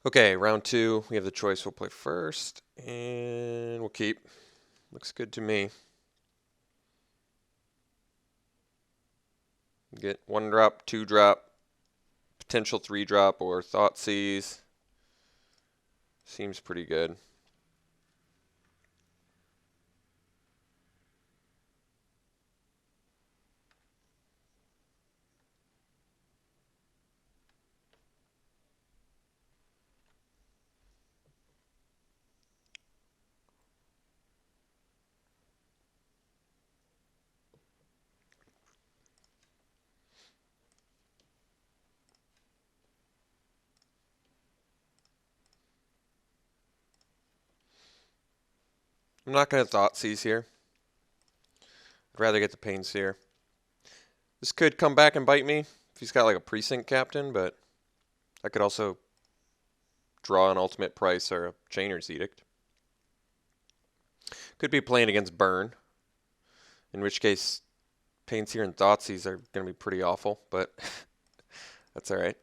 Okay, round two. We have the choice. We'll play first, and we'll keep. Looks good to me. Get 1-drop, 2-drop, potential 3-drop, or Thoughtseize. Seems pretty good. I'm not going to Thoughtseize here. I'd rather get the Painseer. This could come back and bite me if he's got like a precinct captain, but I could also draw an ultimate price or a Chainer's Edict. Could be playing against Burn, in which case Painseer and Thoughtseize are going to be pretty awful, but that's alright.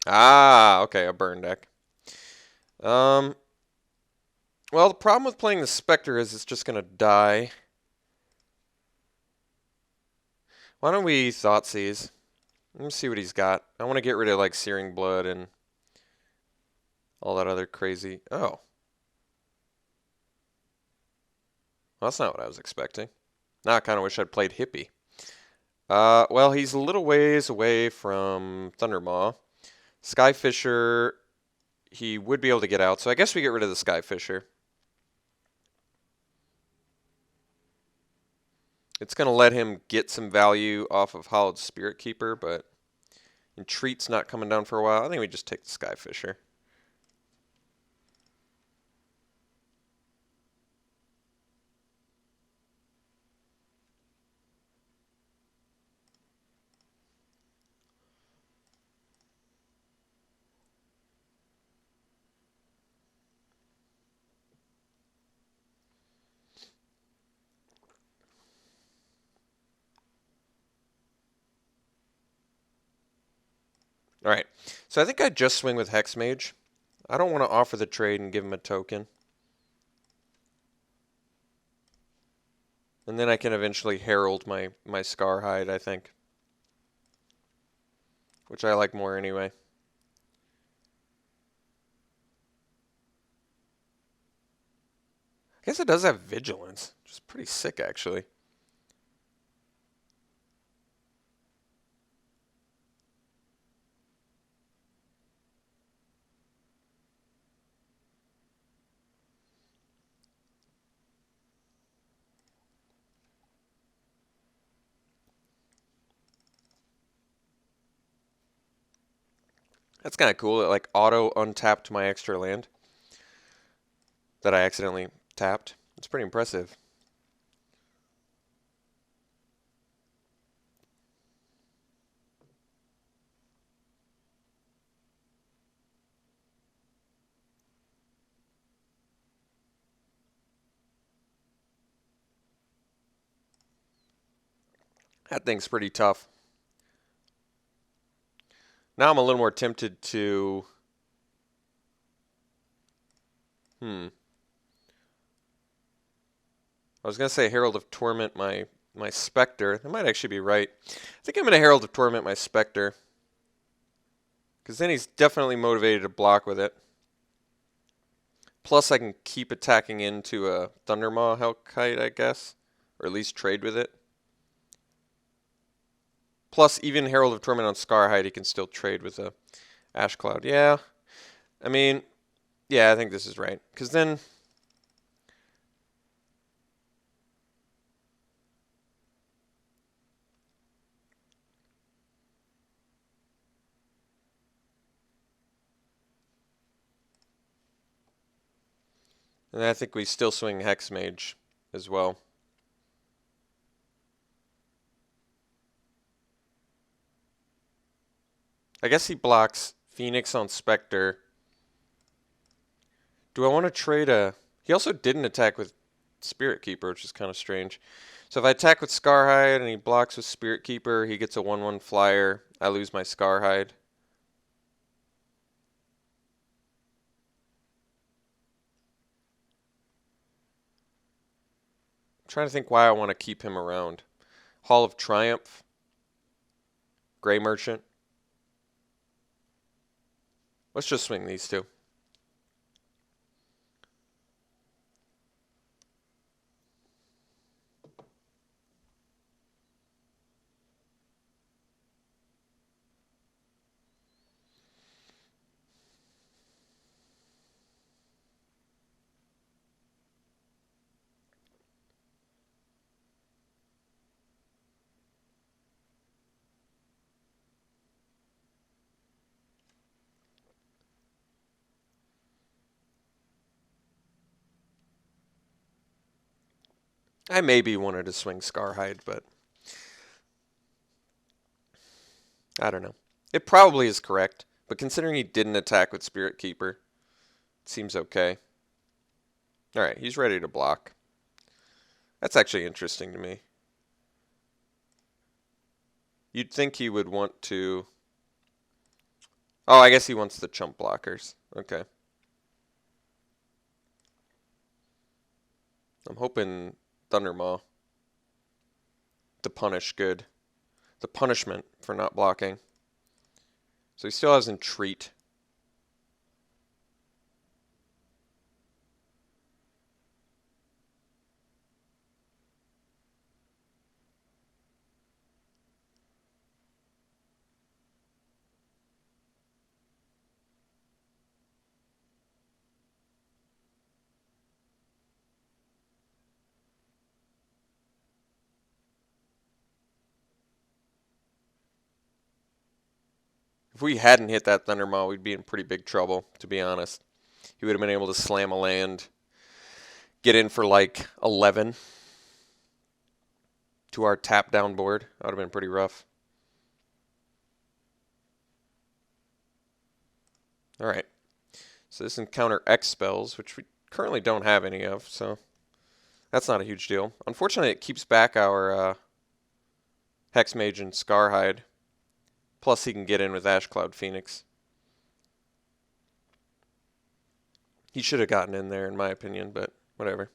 Ah, okay, a Burn deck. Um, well, the problem with playing the Spectre is it's just going to die. Why don't we Thoughtseize? Let me see what he's got. I want to get rid of like Searing Blood and all that other crazy. Oh, well, that's not what I was expecting. Now I kind of wish I'd played Hippie. Well, he's a little ways away from Thundermaw. Skyfisher, he would be able to get out, so I guess we get rid of the Skyfisher. It's going to let him get some value off of Hollowed Spirit Keeper, but Entreat's not coming down for a while. I think we just take the Skyfisher. All right, so I think I'd just swing with Hexmage. I don't want to offer the trade and give him a token. And then I can eventually herald my Scarhide, I think. Which I like more anyway. I guess it does have Vigilance, which is pretty sick, actually. That's kind of cool. It like auto untapped my extra land that I accidentally tapped. It's pretty impressive. That thing's pretty tough. Now I'm a little more tempted to... I was going to say Herald of Torment my Spectre. That might actually be right. I think I'm going to Herald of Torment my Spectre. Because then he's definitely motivated to block with it. Plus I can keep attacking into a Thundermaw Hellkite, I guess. Or at least trade with it. Plus even Herald of Torment on Scarhide, he can still trade with a Ash Cloud. Yeah. I mean, yeah, I think this is right. Because then... And I think we still swing Hexmage as well. I guess he blocks Phoenix on Spectre Do I want to trade a... He also didn't attack with Spirit Keeper, which is kind of strange. So if I attack with Scarhide and he blocks with Spirit Keeper, he gets a 1/1 flyer. I lose my Scarhide. I'm trying to think why I want to keep him around. Hall of Triumph. Gray Merchant. Let's just swing these two. I maybe wanted to swing Scarhide, but I don't know. It probably is correct, but considering he didn't attack with Spirit Keeper, it seems okay. Alright, he's ready to block. That's actually interesting to me. You'd think he would want to... Oh, I guess he wants the chump blockers. Okay. I'm hoping Thundermaw. The punish good. The punishment for not blocking. So he still has Entreat. If we hadn't hit that Thundermaw, we'd be in pretty big trouble, to be honest. He would have been able to slam a land, get in for like 11 to our tap down board. That would have been pretty rough. Alright. So this encounter X spells, which we currently don't have any of, so that's not a huge deal. Unfortunately, it keeps back our Hex Mage and Scarhide. Plus, he can get in with Ash Cloud Phoenix. He should have gotten in there, in my opinion, but whatever.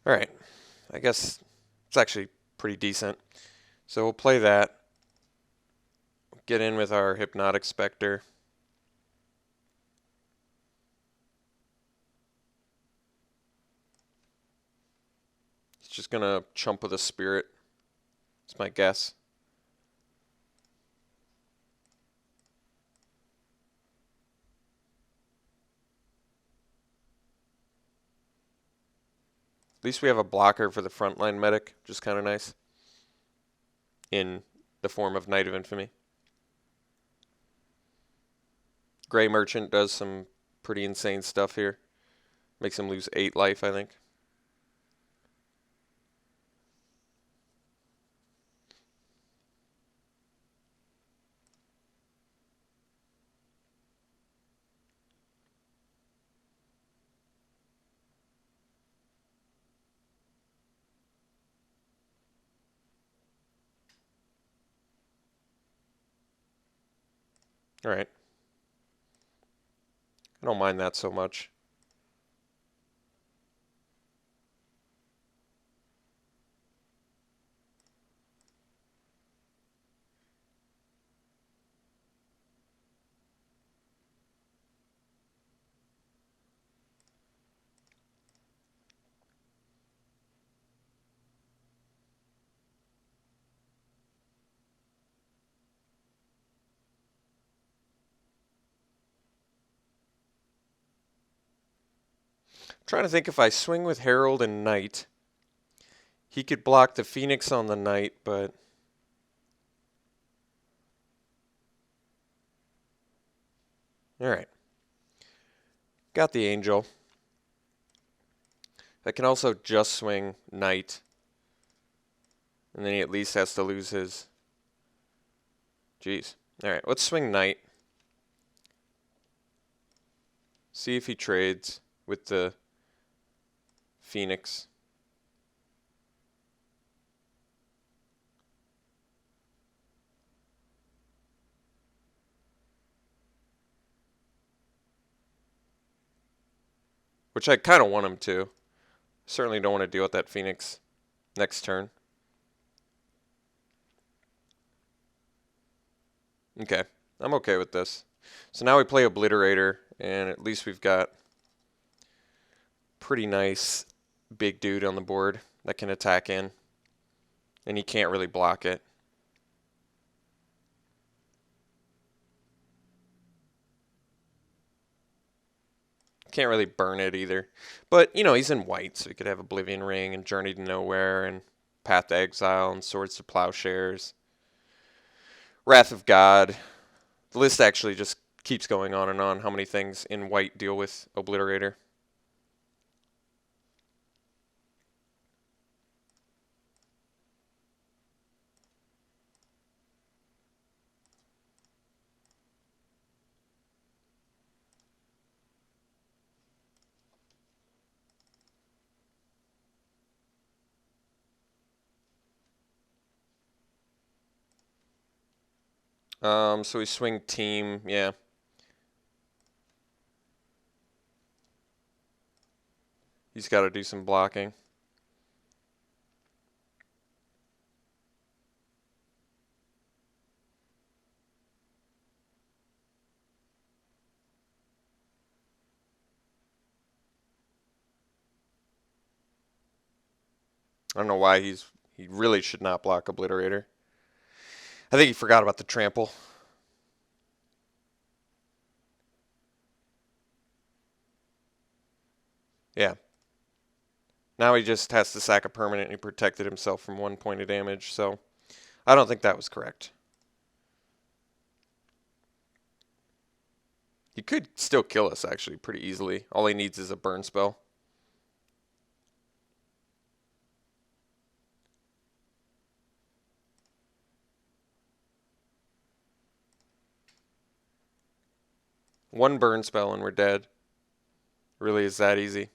Alright. I guess it's actually pretty decent. So we'll play that. Get in with our Hypnotic Spectre. He's just going to chump with a Spirit. That's my guess. At least we have a blocker for the frontline medic, which is kind of nice. In the form of Knight of Infamy. Gray Merchant does some pretty insane stuff here. Makes him lose 8 life, I think. Alright. I don't mind that so much. Trying to think if I swing with Herald and Knight, he could block the Phoenix on the Knight, but... Alright. Got the Angel. I can also just swing Knight And then he at least has to lose his... Jeez. Alright, let's swing knight. See if he trades with the Phoenix. Which I kind of want him to. Certainly don't want to deal with that Phoenix next turn. Okay, I'm okay with this. So now we play Obliterator, and at least we've got pretty nice big dude on the board that can attack in. And he can't really block it. Can't really burn it either. But, you know, he's in white, so he could have Oblivion Ring and Journey to Nowhere and Path to Exile and Swords to Plowshares. Wrath of God. The list actually just keeps going on and on how many things in white deal with Obliterator. So we swing team, yeah. He's got to do some blocking. I don't know why he really should not block Obliterator. I think he forgot about the trample. Yeah. Now he just has to sack a permanent and he protected himself from 1 point of damage, so I don't think that was correct. He could still kill us, actually, pretty easily. All he needs is a burn spell. One burn spell and we're dead. Really is that easy.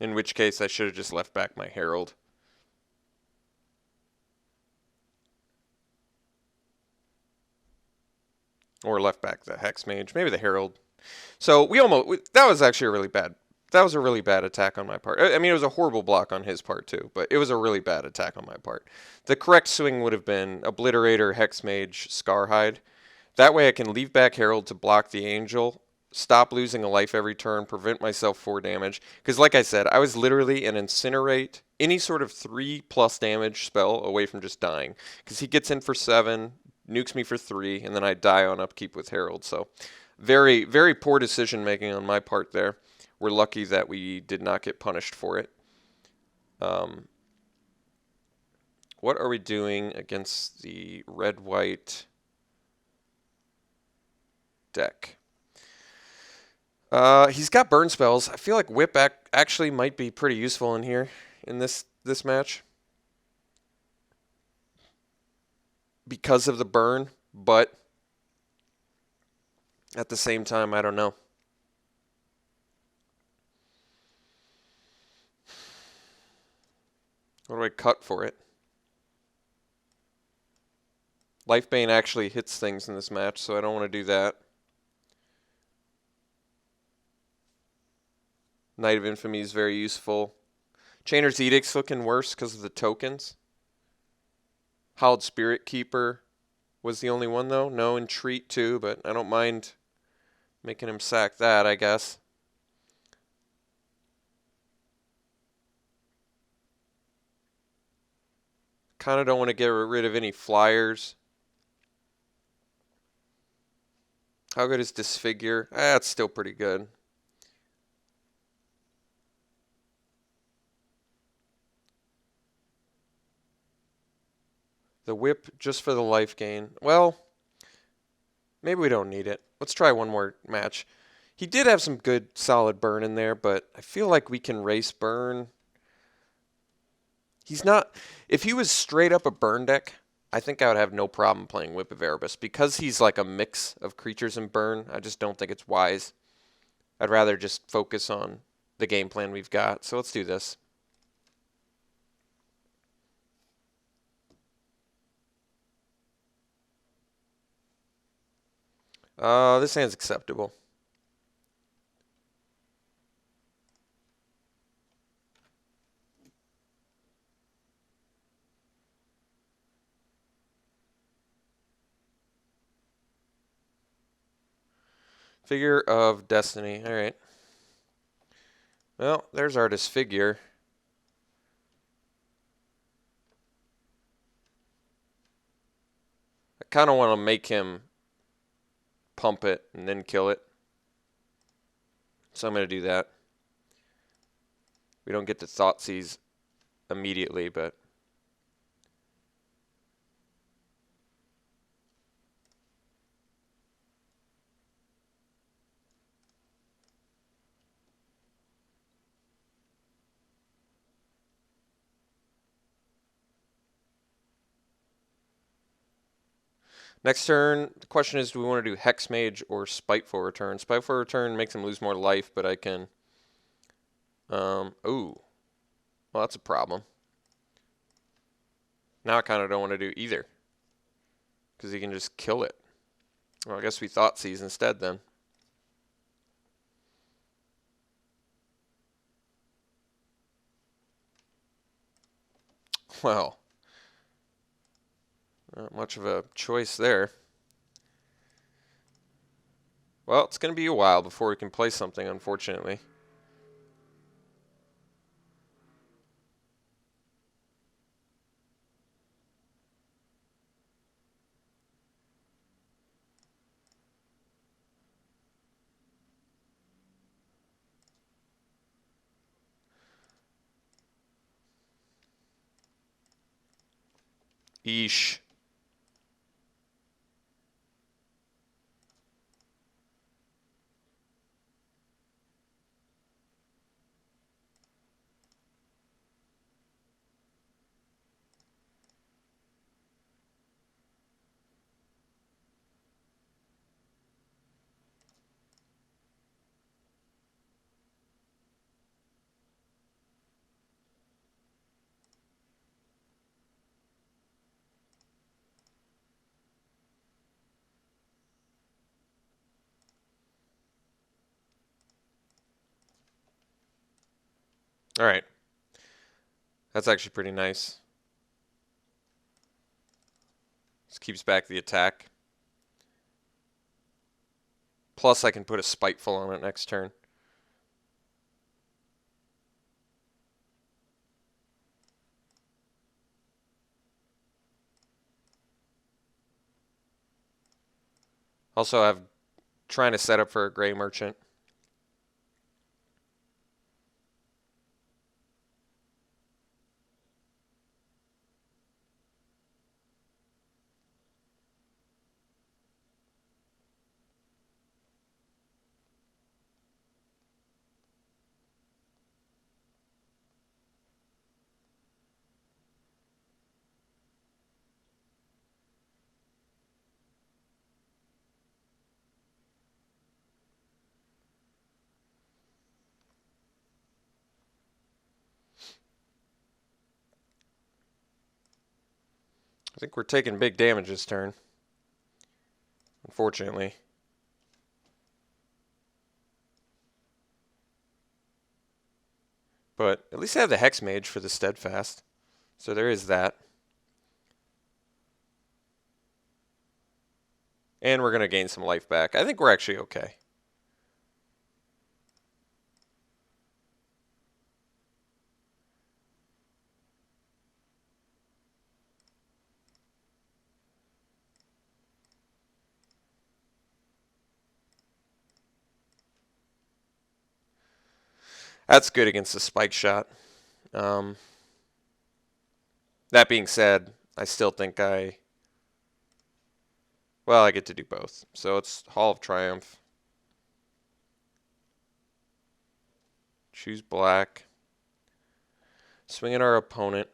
In which case, I should have just left back my Herald. Or left back the Hex Mage. Maybe the Herald. So that was actually a really bad. That was a really bad attack on my part. I mean, it was a horrible block on his part too, but it was a really bad attack on my part. The correct swing would have been Obliterator, Hex Mage, Scarhide. That way I can leave back Herald to block the Angel, stop losing a life every turn, prevent myself 4 damage. Because like I said, I was literally an Incinerate, any sort of 3+ damage spell away from just dying. Because he gets in for 7, nukes me for 3, and then I die on upkeep with Herald. So very, very poor decision making on my part there. We're lucky that we did not get punished for it. What are we doing against the red-white deck? He's got burn spells. I feel like Whip actually might be pretty useful in here in this match because of the burn, but at the same time, I don't know. What do I cut for it? Lifebane actually hits things in this match, so I don't want to do that. Knight of Infamy is very useful. Chainer's Edict's looking worse because of the tokens. Howled Spirit Keeper was the only one, though. No, Entreat, too, but I don't mind making him sack that, I guess. Kind of don't want to get rid of any flyers. How good is Disfigure? That's still pretty good. The Whip just for the life gain. Well, Maybe we don't need it. Let's try one more match. He did have some good solid burn in there, but I feel like we can race burn. He's not. If he was straight up a burn deck, I think I would have no problem playing Whip of Erebus. Because he's like a mix of creatures and burn, I just don't think it's wise. I'd rather just focus on the game plan we've got. So let's do this. This hand's acceptable. Figure of Destiny. All right. Well, there's our disfigure. I kind of want to make him pump it and then kill it. So I'm going to do that. We don't get to Thoughtseize immediately, but next turn, the question is, do we want to do Hex Mage or Spiteful Return? Spiteful Return makes him lose more life, but I can... ooh. Well, that's a problem. Now I kind of don't want to do either. Because he can just kill it. Well, I guess we Thoughtseize instead then. Well, not much of a choice there. Well, it's going to be a while before we can play something, unfortunately. Eesh. All right. That's actually pretty nice. This keeps back the attack. Plus, I can put a Spiteful on it next turn. Also, I'm trying to set up for a Gray Merchant. I think we're taking big damage this turn, unfortunately. But at least I have the Hex Mage for the Steadfast. So there is that. And we're going to gain some life back. I think we're actually okay. That's good against the Spike Shot. That being said, I still think I Well, I get to do both. So it's Hall of Triumph. Choose black. Swing at our opponent.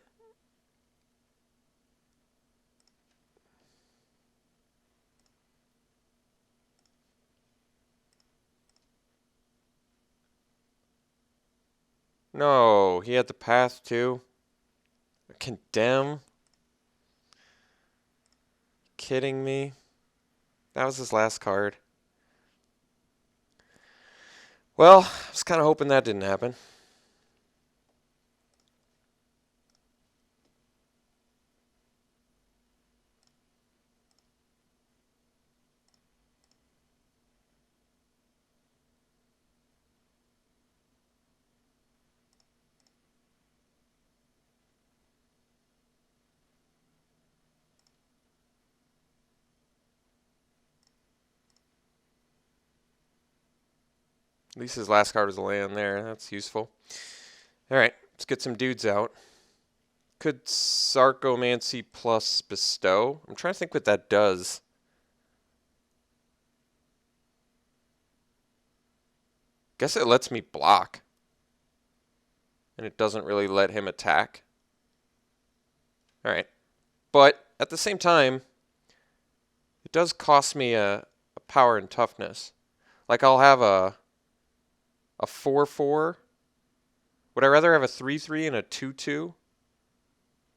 No, he had the path too. Condemn. Kidding me? That was his last card. Well, I was kind of hoping that didn't happen. At least his last card was a land there. That's useful. All right, let's get some dudes out. Could Sarcomancy plus Bestow? I'm trying to think what that does. Guess it lets me block. And it doesn't really let him attack. All right. But at the same time, it does cost me a power and toughness. Like I'll have a 4/4. Would I rather have a 3/3 and a 2/2?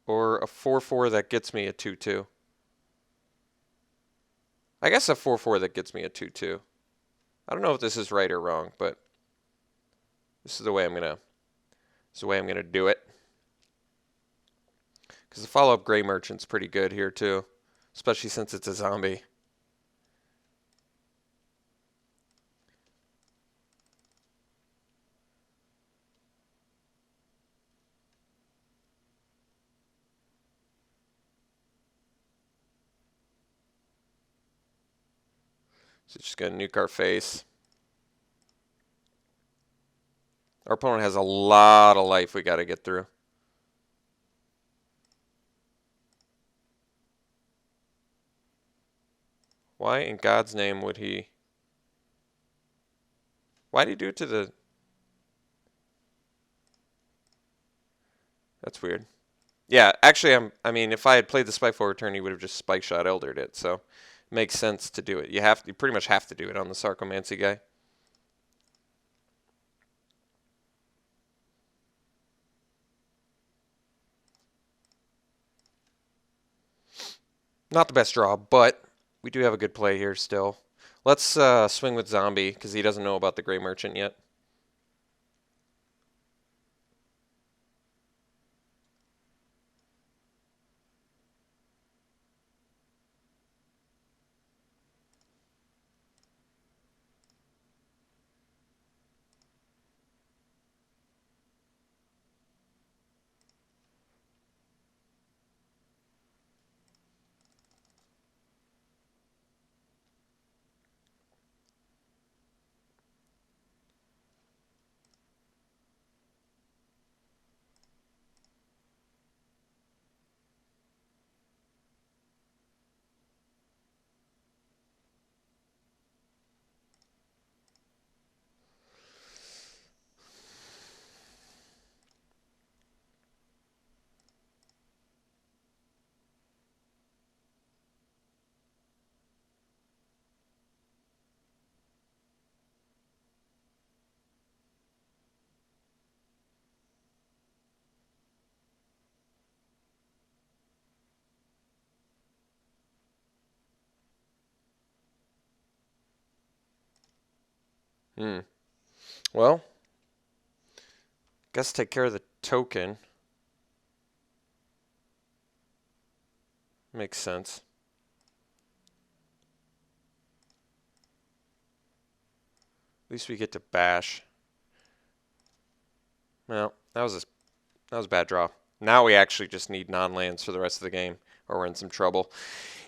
Or a 4/4 that gets me a 2/2? I guess a 4/4 that gets me a 2/2. I don't know if this is right or wrong, but this is the way I'm gonna do it. Because the follow-up Gray Merchant's pretty good here too, especially since it's a zombie. So just gonna nuke our face. Our opponent has a lot of life we gotta get through. Why in God's name would he? Why'd he do it to the... That's weird. Yeah, actually, I mean, if I had played the Spiteful Return, he would have just Spike Shot Eldered it, so it makes sense to do it. You pretty much have to do it on the Sarcomancy guy. Not the best draw, but we do have a good play here still. Let's swing with Zombie, because he doesn't know about the Gray Merchant yet. Well, guess take care of the token. Makes sense. At least we get to bash. Well, that was a bad draw. Now we actually just need non-lands for the rest of the game, or we're in some trouble.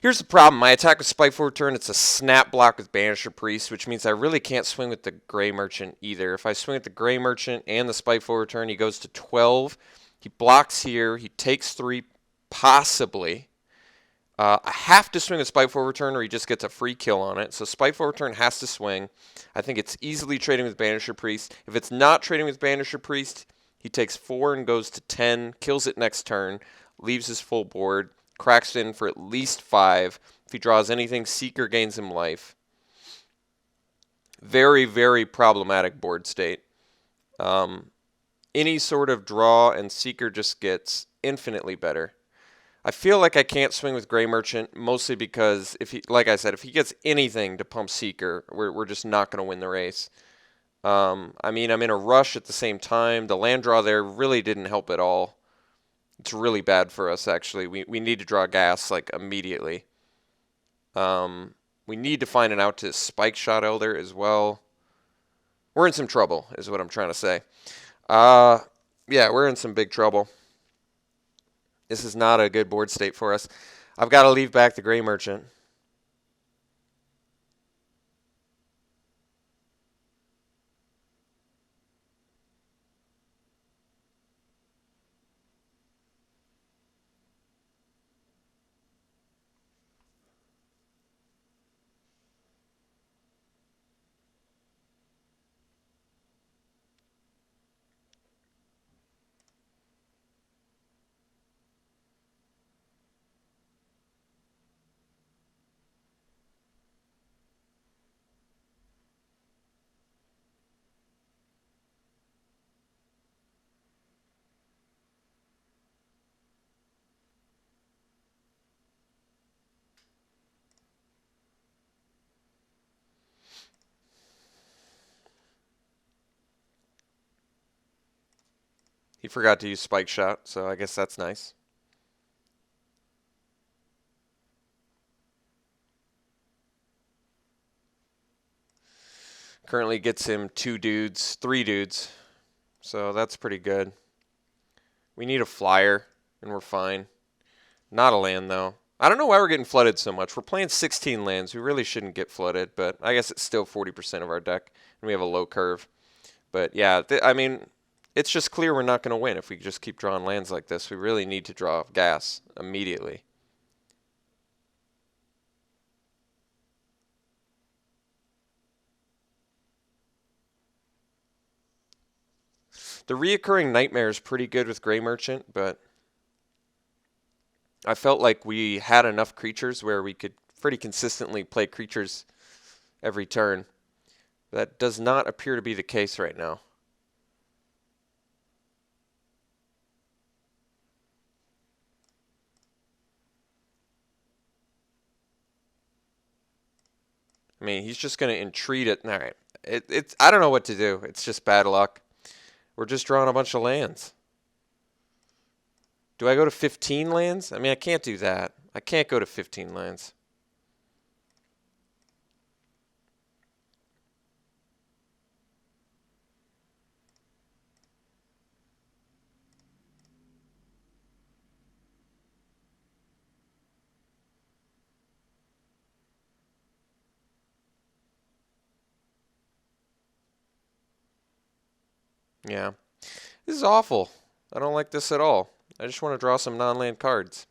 Here's the problem. My attack with Spiteful Return, it's a snap block with Banisher Priest, which means I really can't swing with the Gray Merchant either. If I swing with the Gray Merchant and the Spiteful Return, he goes to 12. He blocks here. He takes 3, possibly. I have to swing a Spiteful Return or he just gets a free kill on it. So Spiteful Return has to swing. I think it's easily trading with Banisher Priest. If it's not trading with Banisher Priest, he takes 4 and goes to 10, kills it next turn, leaves his full board, cracks in for at least 5. If he draws anything, Seeker gains him life. Very, very problematic board state. Any sort of draw and Seeker just gets infinitely better. I feel like I can't swing with Gray Merchant, mostly because, if he, like I said, if he gets anything to pump Seeker, we're just not going to win the race. I mean, I'm in a rush at the same time. The land draw there really didn't help at all. It's really bad for us, actually. We need to draw gas, like, immediately. We need to find an out to Spike Shot Elder as well. We're in some trouble, is what I'm trying to say. Yeah, we're in some big trouble. This is not a good board state for us. I've got to leave back the Gray Merchant. He forgot to use Spike Shot, so I guess that's nice. Currently gets him 3 dudes. So that's pretty good. We need a flyer, and we're fine. Not a land, though. I don't know why we're getting flooded so much. We're playing 16 lands. We really shouldn't get flooded, but I guess it's still 40% of our deck, and we have a low curve. But yeah, I mean, it's just clear we're not going to win if we just keep drawing lands like this. We really need to draw gas immediately. The reoccurring Nightmare is pretty good with Gray Merchant, but I felt like we had enough creatures where we could pretty consistently play creatures every turn. That does not appear to be the case right now. I mean, he's just going to entreat it. All right. I don't know what to do. It's just bad luck. We're just drawing a bunch of lands. Do I go to 15 lands? I mean, I can't do that. I can't go to 15 lands. Yeah. This is awful. I don't like this at all. I just want to draw some non-land cards.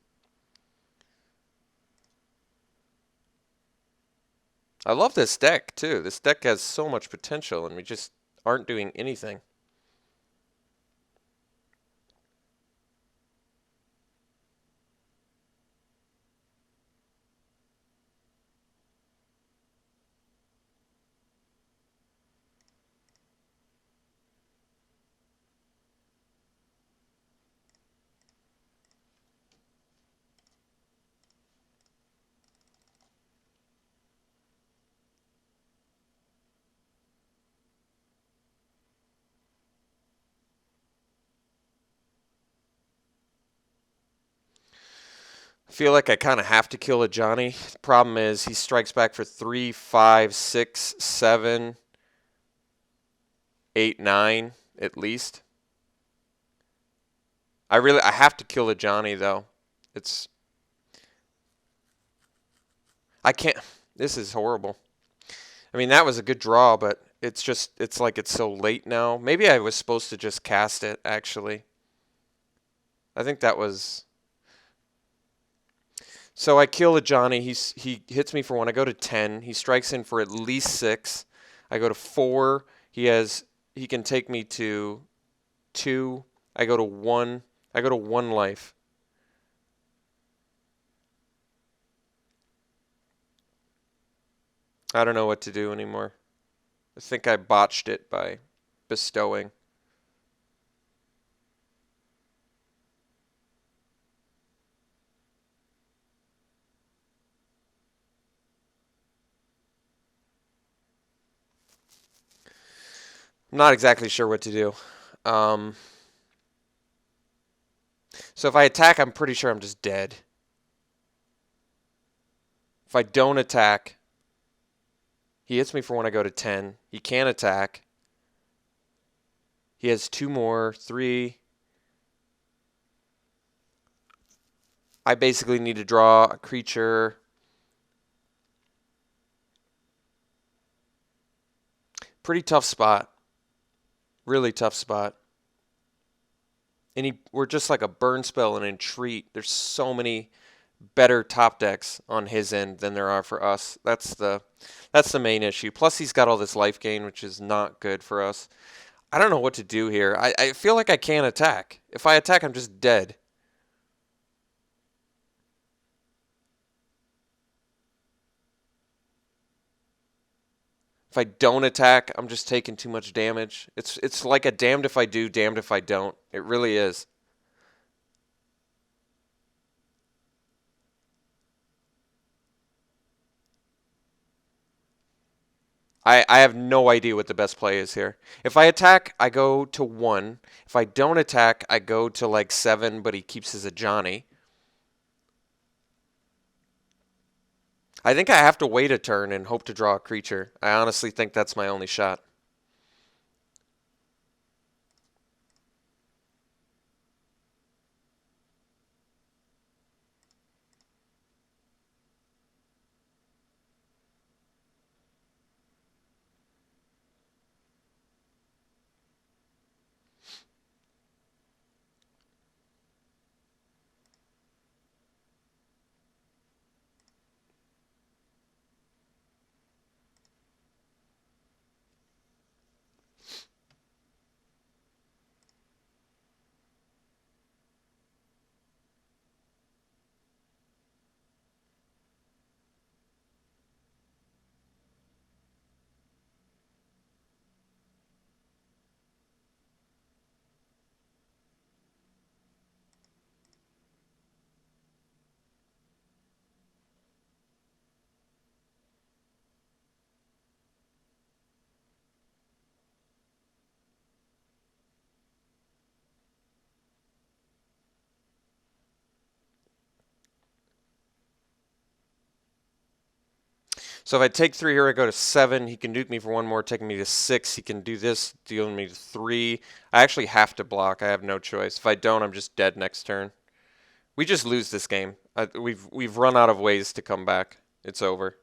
I love this deck, too. This deck has so much potential, and we just aren't doing anything. I feel like I kind of have to kill a Johnny. The problem is he strikes back for 3, 5, 6, 7, 8, 9 at least. I have to kill a Johnny though. I can't. This is horrible. I mean, that was a good draw, but it's like it's so late now. Maybe I was supposed to just cast it actually. I think that was So I kill a Johnny. He hits me for 1. I go to 10. He strikes in for at least 6. I go to 4. He can take me to 2. I go to 1. I go to 1 life. I don't know what to do anymore. I think I botched it by bestowing. I'm not exactly sure what to do. Um, so if I attack, I'm pretty sure I'm just dead. If I don't attack, he hits me for 1. I go to 10. He can't attack. He has 2 more, 3. I basically need to draw a creature. Pretty tough spot. Really tough spot. And we're just like a burn spell and entreat. There's so many better top decks on his end than there are for us. That's the main issue. Plus he's got all this life gain, which is not good for us. I don't know what to do here. I feel like I can't attack. If I attack, I'm just dead. If I don't attack, I'm just taking too much damage. It's like a damned if I do, damned if I don't. It really is. I have no idea what the best play is here. If I attack, I go to 1. If I don't attack, I go to like 7, but he keeps his a Johnny. I think I have to wait a turn and hope to draw a creature. I honestly think that's my only shot. So if I take 3 here, I go to 7. He can nuke me for 1 more, taking me to 6. He can do this, dealing me to 3. I actually have to block. I have no choice. If I don't, I'm just dead next turn. We just lose this game. We've run out of ways to come back. It's over.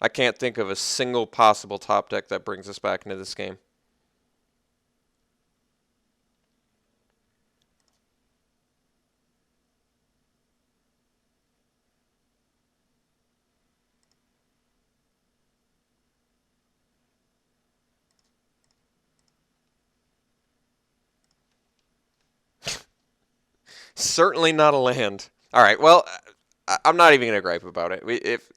I can't think of a single possible top deck that brings us back into this game. Certainly not a land. All right, well, I'm not even going to gripe about it. If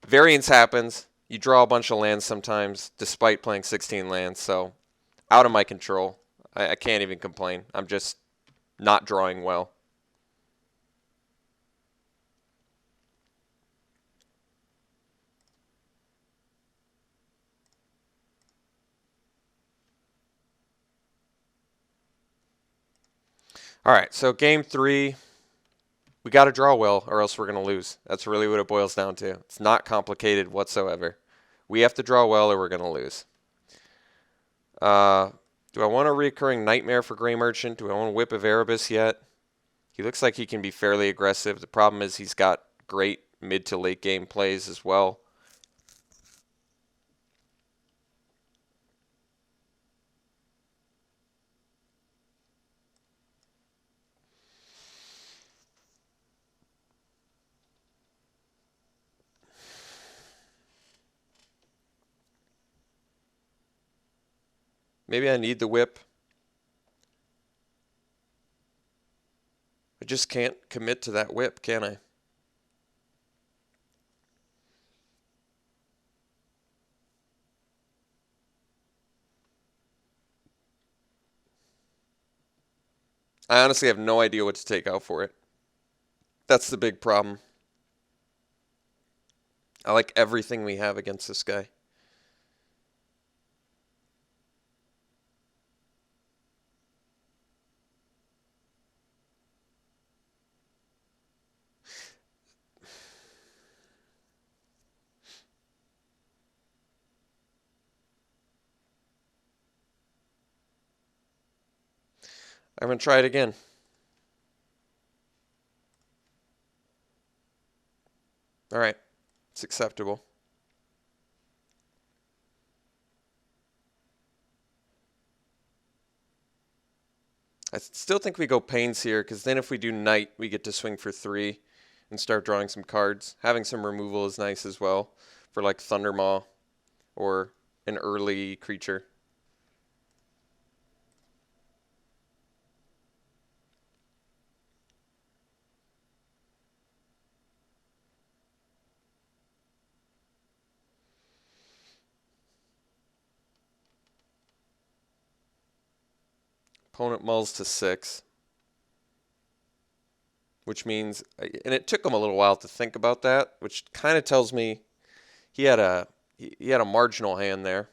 variance happens, you draw a bunch of lands sometimes, despite playing 16 lands, so out of my control. I can't even complain. I'm just not drawing well. All right, so game 3, we got to draw well or else we're going to lose. That's really what it boils down to. It's not complicated whatsoever. We have to draw well or we're going to lose. Do I want a recurring Nightmare for Grey Merchant? Do I want to Whip of Erebus yet? He looks like he can be fairly aggressive. The problem is he's got great mid to late game plays as well. Maybe I need the whip. I just can't commit to that whip, can I? I honestly have no idea what to take out for it. That's the big problem. I like everything we have against this guy. I'm going to try it again. All right. It's acceptable. I still think we go Pains here, because then if we do Knight, we get to swing for 3 and start drawing some cards. Having some removal is nice as well for like Thundermaw or an early creature. Opponent mulls to 6, which means, and it took him a little while to think about that, which kind of tells me he had a marginal hand there.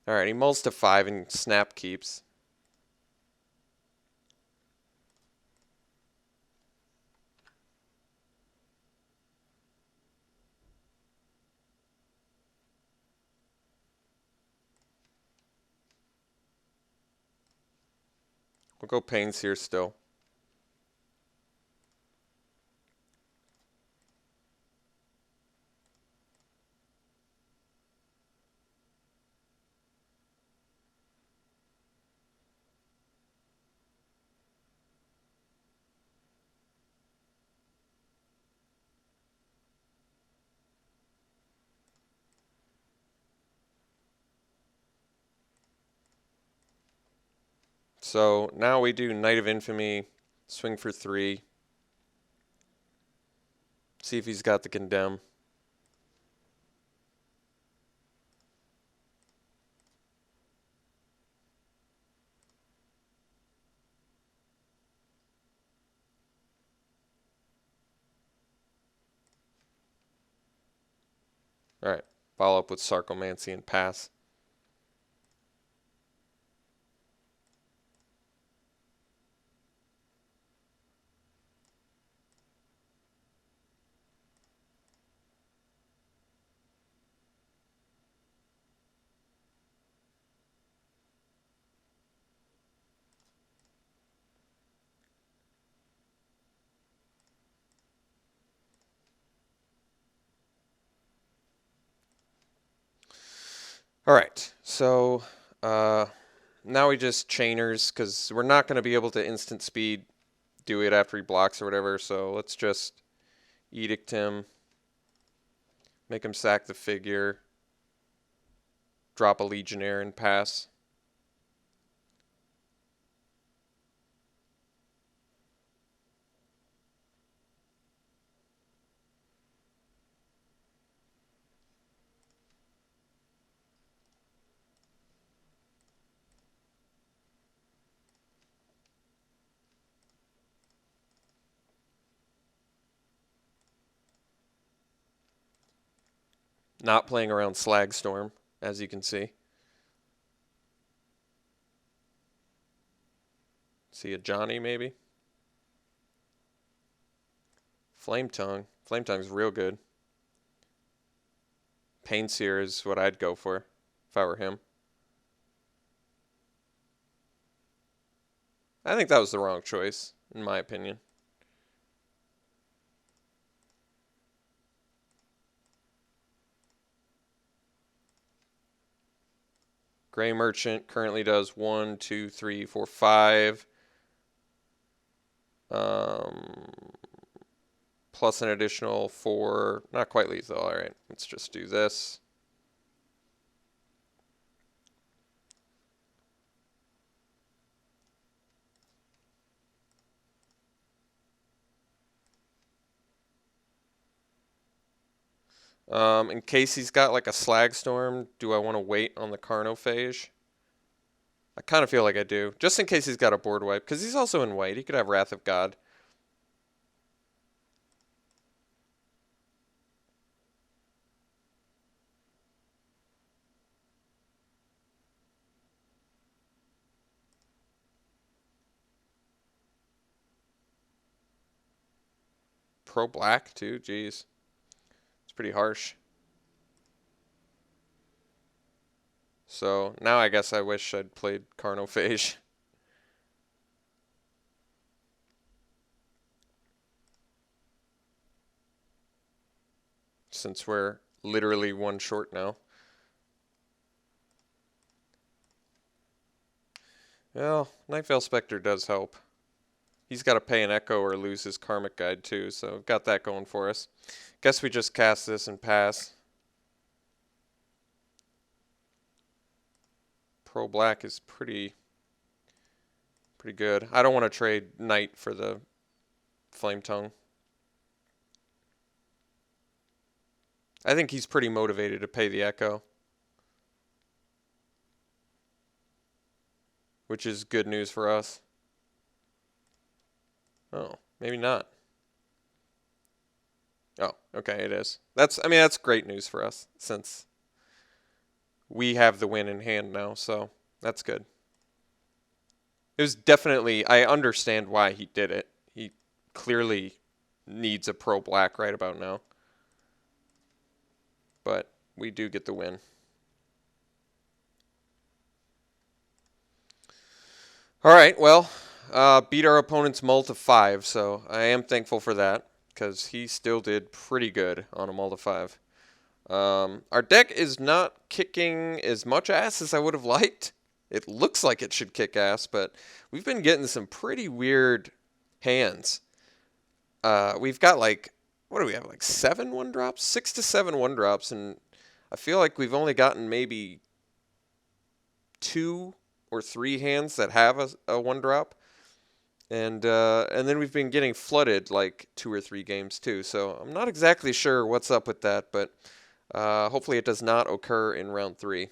All right, he mulls to 5 and snap keeps. We'll go Pains here still. So now we do Knight of Infamy, swing for 3. See if he's got the Condemn. All right, follow up with Sarcomancy and pass. All right, so now we just chainers, because we're not going to be able to instant speed do it after he blocks or whatever, so let's just edict him, make him sack the figure, drop a Legionnaire and pass. Not playing around Slagstorm, as you can see. See a Johnny, maybe? Flame Tongue. Flame Tongue's real good. Painseer is what I'd go for if I were him. I think that was the wrong choice, in my opinion. Gray Merchant currently does 1, 2, 3, 4, 5. Plus an additional 4. Not quite lethal. All right, let's just do this. In case he's got like a Slag Storm, do I want to wait on the Carnophage? I kind of feel like I do. Just in case he's got a board wipe. Because he's also in white. He could have Wrath of God. Pro black, too? Jeez. It's pretty harsh. So, now I guess I wish I'd played Carnophage. Since we're literally one short now. Well, Nightveil Spectre does help. He's got to pay an Echo or lose his Karmic Guide too, so we've got that going for us. Guess we just cast this and pass. Pro Black is pretty good. I don't want to trade Knight for the Flame Tongue. I think he's pretty motivated to pay the Echo, which is good news for us. Oh, maybe not. Oh, okay, it is. I mean, that's great news for us since we have the win in hand now, so that's good. It was definitely, I understand why he did it. He clearly needs a pro black right about now. But we do get the win. All right, well, beat our opponent's mull to 5, so I am thankful for that because he still did pretty good on a mull to 5. Our deck is not kicking as much ass as I would have liked. It looks like it should kick ass, but we've been getting some pretty weird hands. We've got like, what do we have, like 7 1-drops? 6 to 7 1-drops, and I feel like we've only gotten maybe 2 or 3 hands that have a 1-drop. And then we've been getting flooded like 2 or 3 games too. So I'm not exactly sure what's up with that, but hopefully it does not occur in round 3.